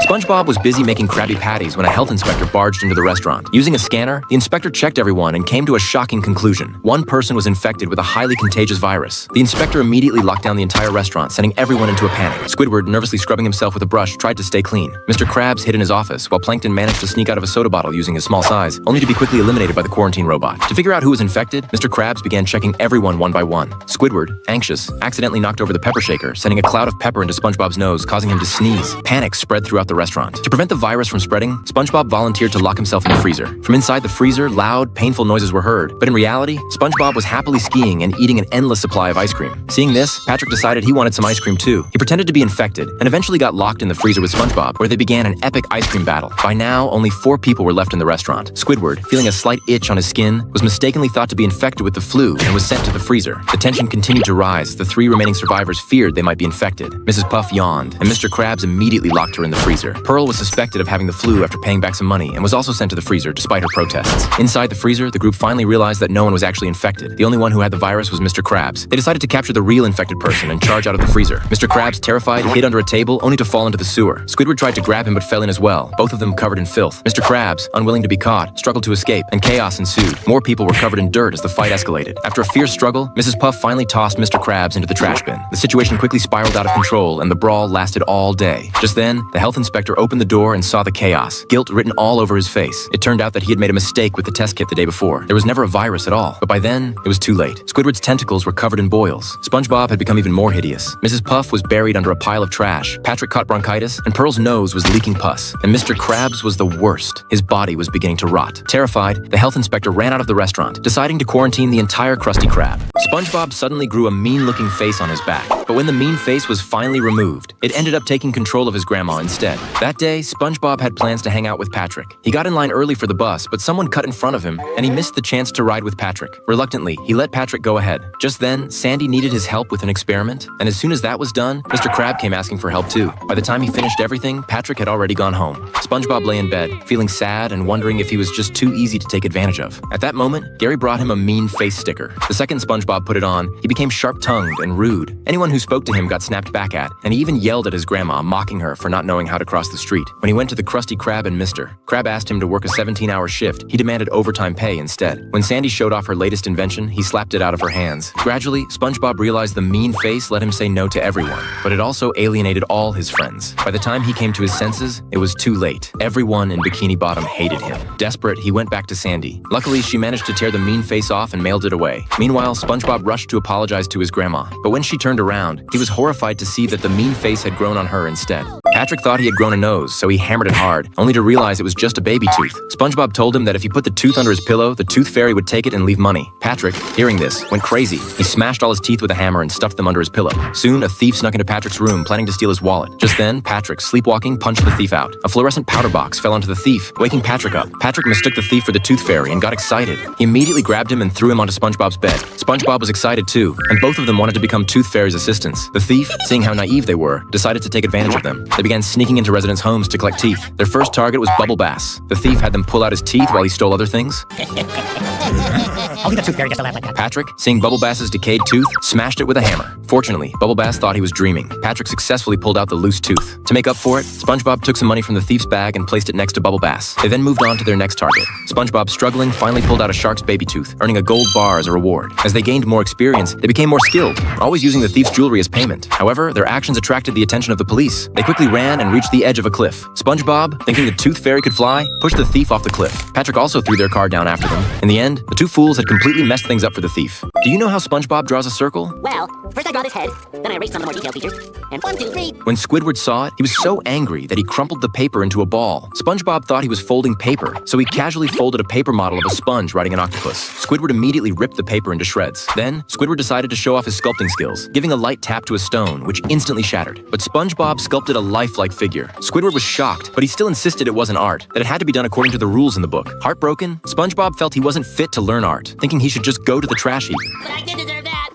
SpongeBob was busy making Krabby Patties when a health inspector barged into the restaurant. Using a scanner, the inspector checked everyone and came to a shocking conclusion. One person was infected with a highly contagious virus. The inspector immediately locked down the entire restaurant, sending everyone into a panic. Squidward, nervously scrubbing himself with a brush, tried to stay clean. Mr. Krabs hid in his office, while Plankton managed to sneak out of a soda bottle using his small size, only to be quickly eliminated by the quarantine robot. To figure out who was infected, Mr. Krabs began checking everyone one by one. Squidward, anxious, accidentally knocked over the pepper shaker, sending a cloud of pepper into SpongeBob's nose, causing him to sneeze. Panic spread throughout the restaurant. To prevent the virus from spreading, SpongeBob volunteered to lock himself in the freezer. From inside the freezer, loud, painful noises were heard, but in reality, SpongeBob was happily skiing and eating an endless supply of ice cream. Seeing this, Patrick decided he wanted some ice cream too. He pretended to be infected and eventually got locked in the freezer with SpongeBob, where they began an epic ice cream battle. By now, only 4 people were left in the restaurant. Squidward, feeling a slight itch on his skin, was mistakenly thought to be infected with the flu and was sent to the freezer. The tension continued to rise as the 3 remaining survivors feared they might be infected. Mrs. Puff yawned, and Mr. Krabs immediately locked her in the freezer. Pearl was suspected of having the flu after paying back some money and was also sent to the freezer despite her protests. Inside the freezer, the group finally realized that no one was actually infected. The only one who had the virus was Mr. Krabs. They decided to capture the real infected person and charge out of the freezer. Mr. Krabs, terrified, hid under a table only to fall into the sewer. Squidward tried to grab him but fell in as well, both of them covered in filth. Mr. Krabs, unwilling to be caught, struggled to escape, and chaos ensued. More people were covered in dirt as the fight escalated. After a fierce struggle, Mrs. Puff finally tossed Mr. Krabs into the trash bin. The situation quickly spiraled out of control and the brawl lasted all day. Just then, the health inspector opened the door and saw the chaos, guilt written all over his face. It turned out that he had made a mistake with the test kit the day before. There was never a virus at all, but by then, it was too late. Squidward's tentacles were covered in boils. SpongeBob had become even more hideous. Mrs. Puff was buried under a pile of trash. Patrick caught bronchitis, and Pearl's nose was leaking pus. And Mr. Krabs was the worst. His body was beginning to rot. Terrified, the health inspector ran out of the restaurant, deciding to quarantine the entire Krusty Krab. SpongeBob suddenly grew a mean-looking face on his back, but when the mean face was finally removed, it ended up taking control of his grandma instead. That day, SpongeBob had plans to hang out with Patrick. He got in line early for the bus, but someone cut in front of him, and he missed the chance to ride with Patrick. Reluctantly, he let Patrick go ahead. Just then, Sandy needed his help with an experiment, and as soon as that was done, Mr. Krab came asking for help too. By the time he finished everything, Patrick had already gone home. SpongeBob lay in bed, feeling sad and wondering if he was just too easy to take advantage of. At that moment, Gary brought him a mean face sticker. The second SpongeBob put it on, he became sharp-tongued and rude. Anyone who spoke to him got snapped back at, and he even yelled at his grandma, mocking her for not knowing how to cross the street. When he went to the Krusty Krab and Mr. Krab asked him to work a 17-hour shift, he demanded overtime pay instead. When Sandy showed off her latest invention, he slapped it out of her hands. Gradually, SpongeBob realized the mean face let him say no to everyone, but it also alienated all his friends. By the time he came to his senses, it was too late. Everyone in Bikini Bottom hated him. Desperate, he went back to Sandy. Luckily, she managed to tear the mean face off and mailed it away. Meanwhile, SpongeBob rushed to apologize to his grandma, but when she turned around, he was horrified to see that the mean face had grown on her instead. Patrick thought he had grown a nose, so he hammered it hard, only to realize it was just a baby tooth. SpongeBob told him that if he put the tooth under his pillow, the tooth fairy would take it and leave money. Patrick, hearing this, went crazy. He smashed all his teeth with a hammer and stuffed them under his pillow. Soon, a thief snuck into Patrick's room, planning to steal his wallet. Just then, Patrick, sleepwalking, punched the thief out. A fluorescent powder box fell onto the thief, waking Patrick up. Patrick mistook the thief for the tooth fairy and got excited. He immediately grabbed him and threw him onto SpongeBob's bed. SpongeBob was excited too, and both of them wanted to become Tooth Fairy's assistants. The thief, seeing how naive they were, decided to take advantage of them. They began sneaking into residents' homes to collect teeth. Their first target was Bubble Bass. The thief had them pull out his teeth while he stole other things. Only the Tooth Fairy gets to laugh like that. Patrick, seeing Bubble Bass's decayed tooth, smashed it with a hammer. Fortunately, Bubble Bass thought he was dreaming. Patrick successfully pulled out the loose tooth. To make up for it, SpongeBob took some money from the thief's bag and placed it next to Bubble Bass. They then moved on to their next target. SpongeBob, struggling, finally pulled out a shark's baby tooth, earning a gold bar as a reward. As they gained more experience, they became more skilled, always using the thief's jewelry as payment. However, their actions attracted the attention of the police. They quickly ran and reached the edge of a cliff. SpongeBob, thinking the Tooth Fairy could fly, pushed the thief off the cliff. Patrick also threw their car down after them. In the end, the two fools had completely messed things up for the thief. Do you know how SpongeBob draws a circle? Well, first I draw his head, then I erase some of the more detailed features, and 1, 2, 3. When Squidward saw it, he was so angry that he crumpled the paper into a ball. SpongeBob thought he was folding paper, so he casually folded a paper model of a sponge riding an octopus. Squidward immediately ripped the paper into shreds. Then, Squidward decided to show off his sculpting skills, giving a light tap to a stone, which instantly shattered. But SpongeBob sculpted a lifelike figure. Squidward was shocked, but he still insisted it wasn't art, that it had to be done according to the rules in the book. Heartbroken, SpongeBob felt he wasn't fit to learn art, thinking he should just go to the trash heap. But I did deserve that.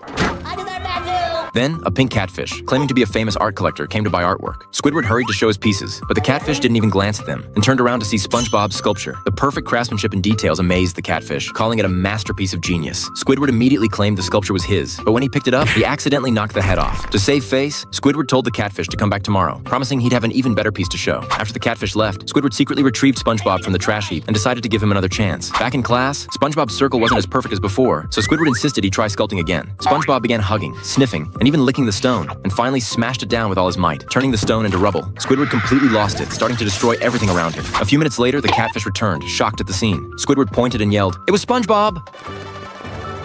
I deserve that too. Then, a pink catfish, claiming to be a famous art collector, came to buy artwork. Squidward hurried to show his pieces, but the catfish didn't even glance at them and turned around to see SpongeBob's sculpture. The perfect craftsmanship and details amazed the catfish, calling it a masterpiece of genius. Squidward immediately claimed the sculpture was his, but when he picked it up, he accidentally knocked the head off. To save face, Squidward told the catfish to come back tomorrow, promising he'd have an even better piece to show. After the catfish left, Squidward secretly retrieved SpongeBob from the trash heap and decided to give him another chance. Back in class, SpongeBob's circle wasn't as perfect as before, so Squidward insisted he try sculpting again. SpongeBob began hugging, sniffing, and even licking the stone, and finally smashed it down with all his might, turning the stone into rubble. Squidward completely lost it, starting to destroy everything around him. A few minutes later, the catfish returned, shocked at the scene. Squidward pointed and yelled, "It was SpongeBob!"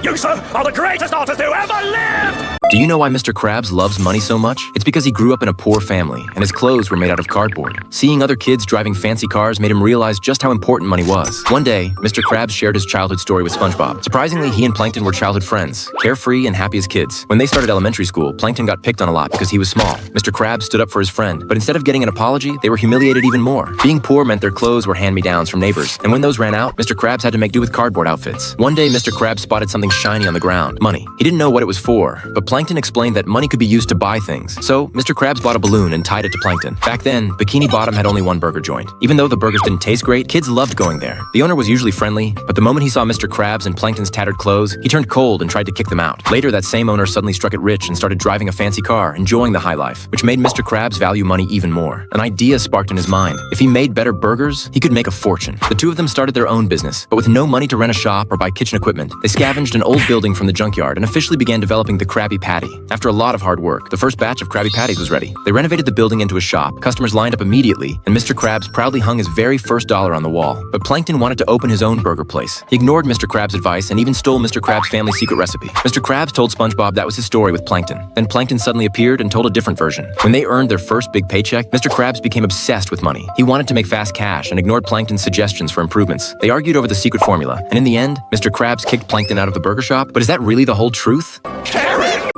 You, sir, are the greatest artist who ever lived! Do you know why Mr. Krabs loves money so much? It's because he grew up in a poor family, and his clothes were made out of cardboard. Seeing other kids driving fancy cars made him realize just how important money was. One day, Mr. Krabs shared his childhood story with SpongeBob. Surprisingly, he and Plankton were childhood friends, carefree and happy as kids. When they started elementary school, Plankton got picked on a lot because he was small. Mr. Krabs stood up for his friend, but instead of getting an apology, they were humiliated even more. Being poor meant their clothes were hand-me-downs from neighbors, and when those ran out, Mr. Krabs had to make do with cardboard outfits. One day, Mr. Krabs spotted something shiny on the ground. Money. He didn't know what it was for, but Plankton explained that money could be used to buy things. So, Mr. Krabs bought a balloon and tied it to Plankton. Back then, Bikini Bottom had only one burger joint. Even though the burgers didn't taste great, kids loved going there. The owner was usually friendly, but the moment he saw Mr. Krabs and Plankton's tattered clothes, he turned cold and tried to kick them out. Later, that same owner suddenly struck it rich and started driving a fancy car, enjoying the high life, which made Mr. Krabs value money even more. An idea sparked in his mind. If he made better burgers, he could make a fortune. The two of them started their own business, but with no money to rent a shop or buy kitchen equipment, they scavenged an old building from the junkyard and officially began developing the Krabby Patty. After a lot of hard work, the first batch of Krabby Patties was ready. They renovated the building into a shop, customers lined up immediately, and Mr. Krabs proudly hung his very first dollar on the wall. But Plankton wanted to open his own burger place. He ignored Mr. Krabs' advice and even stole Mr. Krabs' family secret recipe. Mr. Krabs told SpongeBob that was his story with Plankton. Then Plankton suddenly appeared and told a different version. When they earned their first big paycheck, Mr. Krabs became obsessed with money. He wanted to make fast cash and ignored Plankton's suggestions for improvements. They argued over the secret formula, and in the end, Mr. Krabs kicked Plankton out of the burger shop. But is that really the whole truth?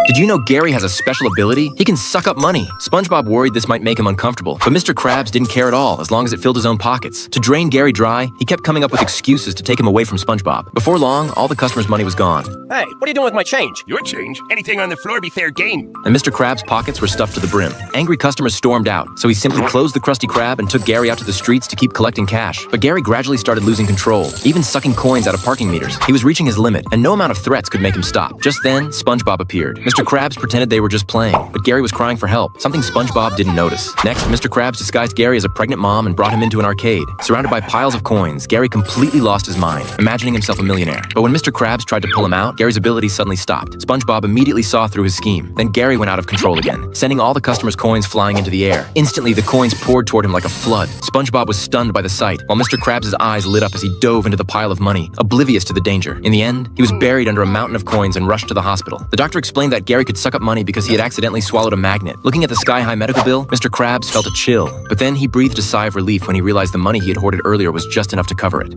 Did you know Gary has a special ability? He can suck up money. SpongeBob worried this might make him uncomfortable, but Mr. Krabs didn't care at all as long as it filled his own pockets. To drain Gary dry, he kept coming up with excuses to take him away from SpongeBob. Before long, all the customers' money was gone. Hey, what are you doing with my change? Your change? Anything on the floor be fair game. And Mr. Krabs' pockets were stuffed to the brim. Angry customers stormed out, so he simply closed the Krusty Krab and took Gary out to the streets to keep collecting cash. But Gary gradually started losing control, even sucking coins out of parking meters. He was reaching his limit, and no amount of threats could make him stop. Just then, SpongeBob appeared. Mr. Krabs pretended they were just playing, but Gary was crying for help, something SpongeBob didn't notice. Next, Mr. Krabs disguised Gary as a pregnant mom and brought him into an arcade. Surrounded by piles of coins, Gary completely lost his mind, imagining himself a millionaire. But when Mr. Krabs tried to pull him out, Gary's abilities suddenly stopped. SpongeBob immediately saw through his scheme. Then Gary went out of control again, sending all the customers' coins flying into the air. Instantly, the coins poured toward him like a flood. SpongeBob was stunned by the sight, while Mr. Krabs' eyes lit up as he dove into the pile of money, oblivious to the danger. In the end, he was buried under a mountain of coins and rushed to the hospital. The doctor explained that Gary could suck up money because he had accidentally swallowed a magnet. Looking at the sky-high medical bill, Mr. Krabs felt a chill, but then he breathed a sigh of relief when he realized the money he had hoarded earlier was just enough to cover it.